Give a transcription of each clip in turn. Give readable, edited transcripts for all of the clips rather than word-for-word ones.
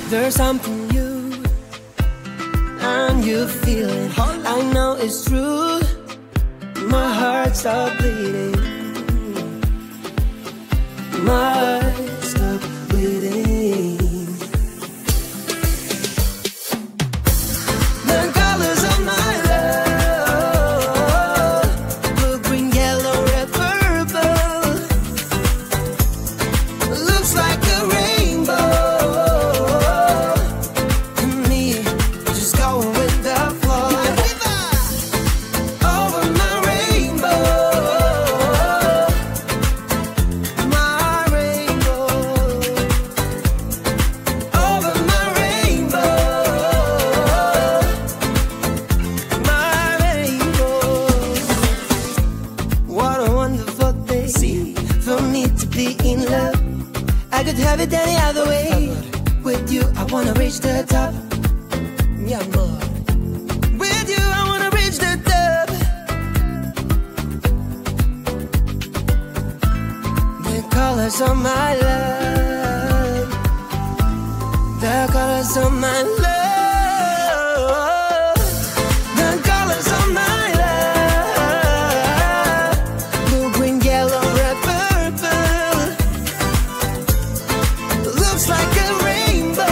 There's something new, and you feel it. I know it's true. My heart stopped bleeding. My heart stopped bleeding. The colors of my love, blue, green, yellow, red, purple. Looks like a rainbow. I could have it any other way. With you, I wanna reach the top. Yeah, more. With you, I wanna reach the top. The colors of my love. The colors of my love. The colors of my love. Blue, green, yellow, red, purple. Looks like a rainbow.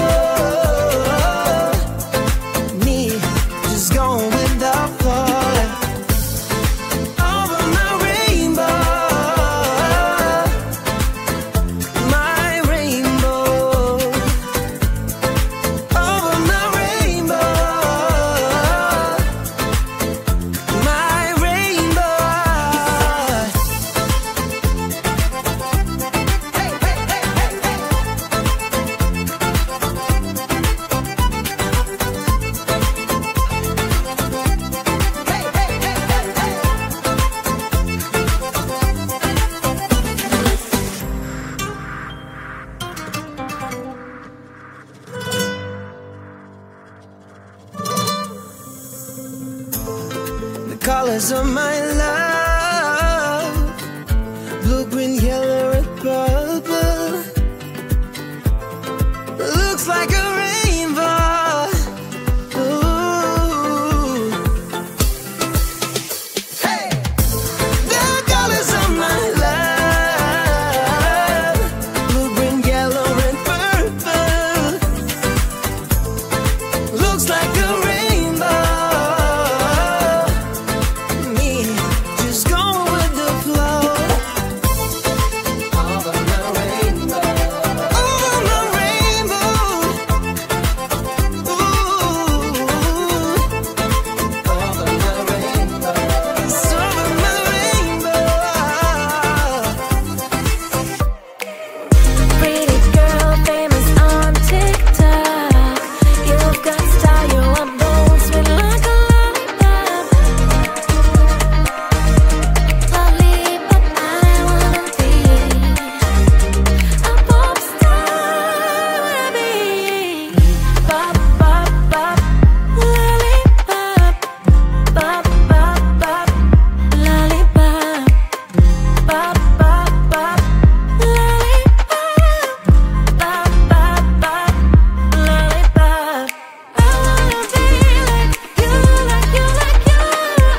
Me just going with the flow. Over my rainbow. My rainbow. Over my rainbow. My rainbow. Hey, hey, hey, hey, hey. The colors of my love, blue, green, yellow, red, purple. Looks like a rainbow. Ooh. Hey, the colors of my love, blue, green, yellow, red, purple. Looks like a rainbow. Me just going with the flow. Over my rainbow. Over my rainbow. Ooh. Over my rainbow. It's over my rainbow. Pretty girl, famous on TikTok. You've got style, you are bold, sweet like a lollipop. Lollipop, I wanna be a pop star, baby. Pop, pop, pop, lollipop. Pop, pop, pop, lollipop. Pop, pop, pop, lollipop. Pop, pop, pop, lollipop. I wanna be like you, like you, like you.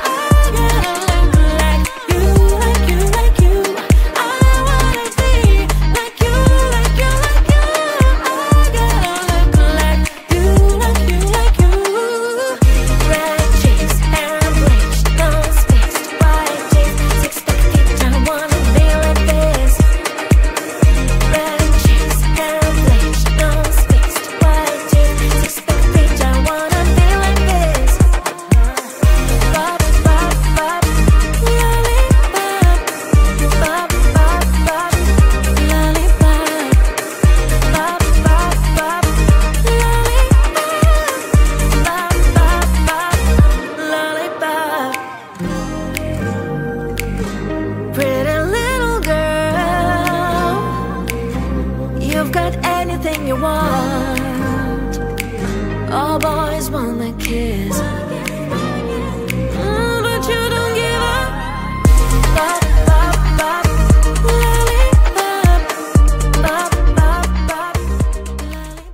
I gotta look like you, like you, like you. I wanna be like you, like you, like you. I gotta look like you, like you, like you. Red cheeks, hair bleached, nose fixed, white teeth, six-pack feet. I wanna be like this. Red cheeks, hair bleached, nose fixed, white teeth, six-pack feet. I wanna be like this. Pop, pop, pop, lollipop. Pop, pop, pop, lollipop. Pop, pop, pop, lollipop. Pop, pop, pop, lollipop. Pretty little girl, you've got anything you want. All boys wanna kiss, but you don't give up. Pop, pop, pop, lollipop. Pop, pop, pop, lollipop.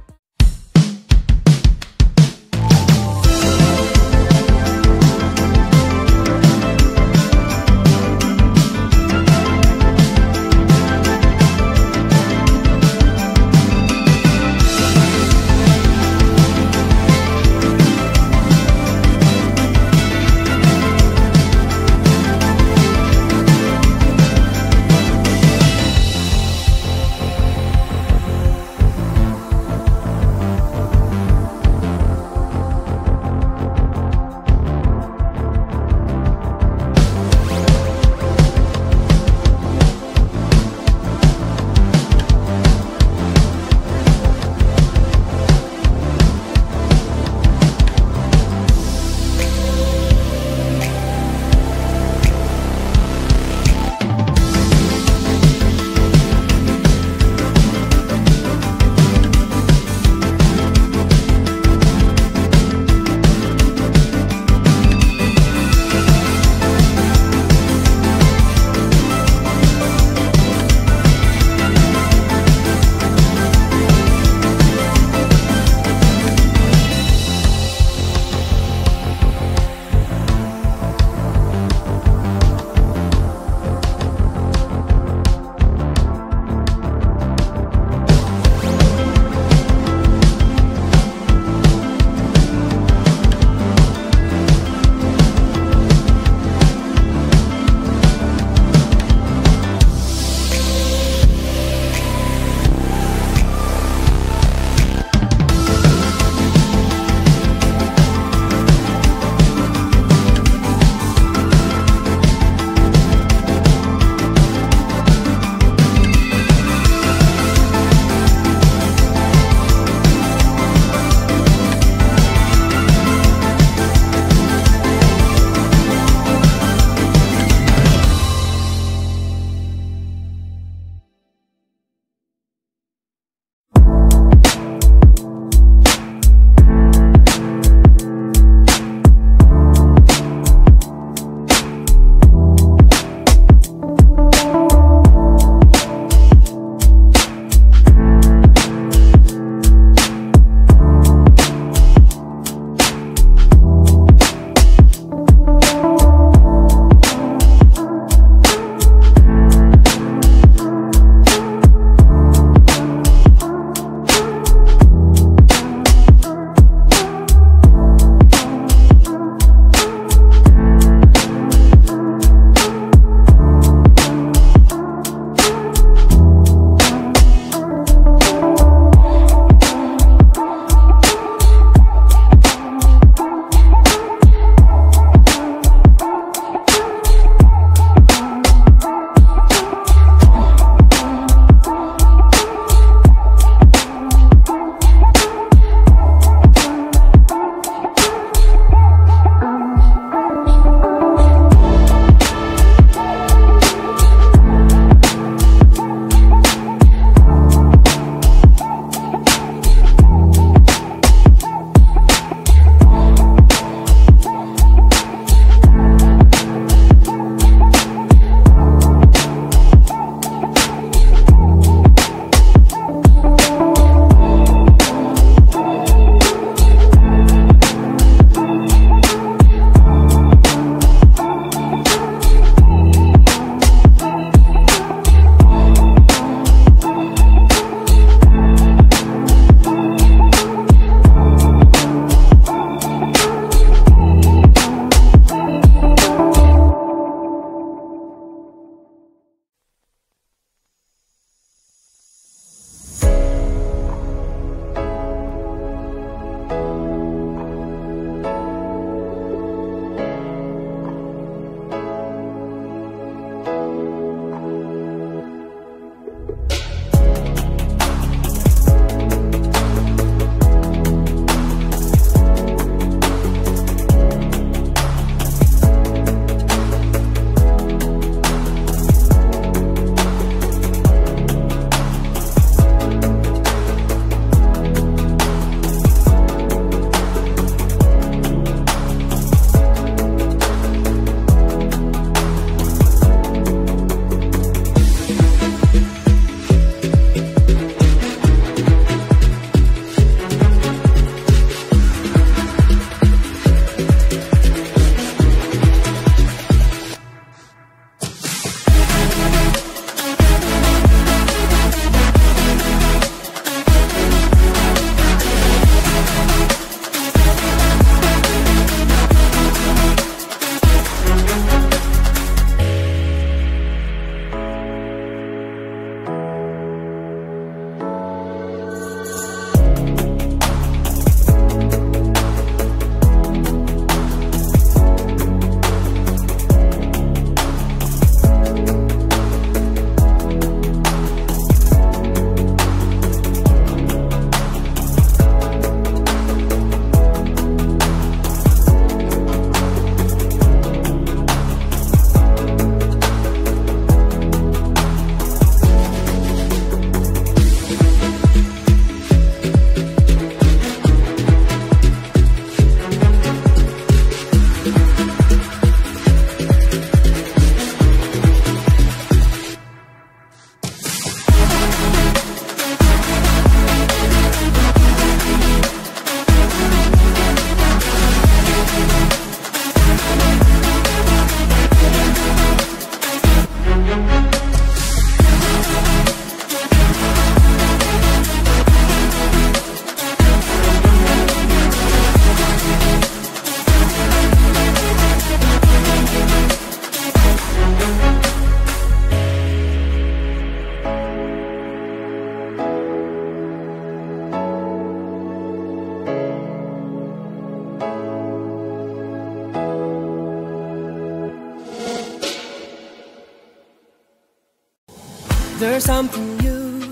There's something new,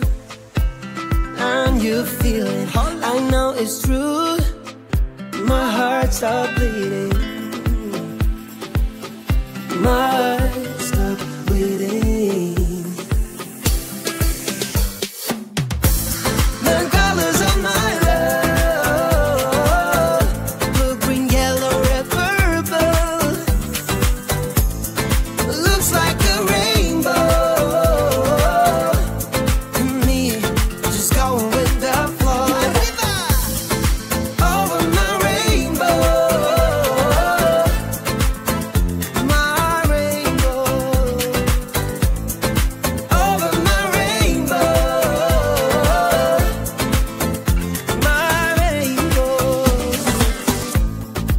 and you feel it. I know it's true. My heart stopped bleeding. My heart stopped bleeding. The colors of my love, blue, green, yellow, red, purple. Looks like a rainbow. And me, just going with the flow. Over my rainbow. My rainbow. Over my rainbow. My rainbow.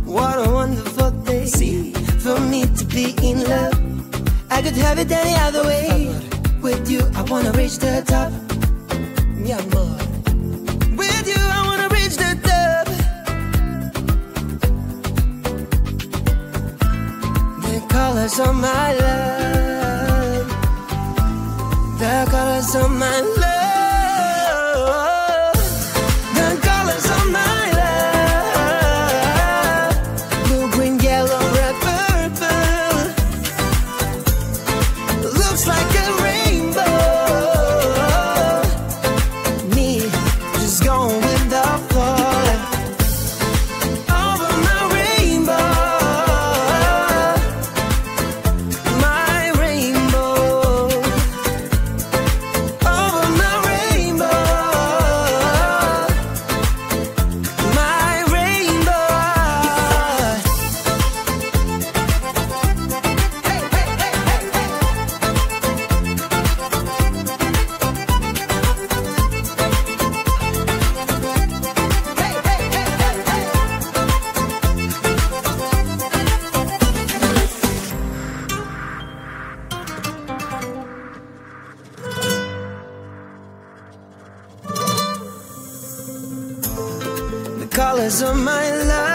What a wonderful day for me to be in love. I could have it any other way. With you, I wanna reach the top. Yeah, more. With you, I wanna reach the top. The colors of my love. The colors of my love. The colors of my love. Blue, green, yellow, red, purple. Looks like a rainbow. Me, just going with the flow. Over my rainbow. My rainbow. Over my rainbow. My rainbow. Hey, hey, hey, hey, hey. The colors of my love.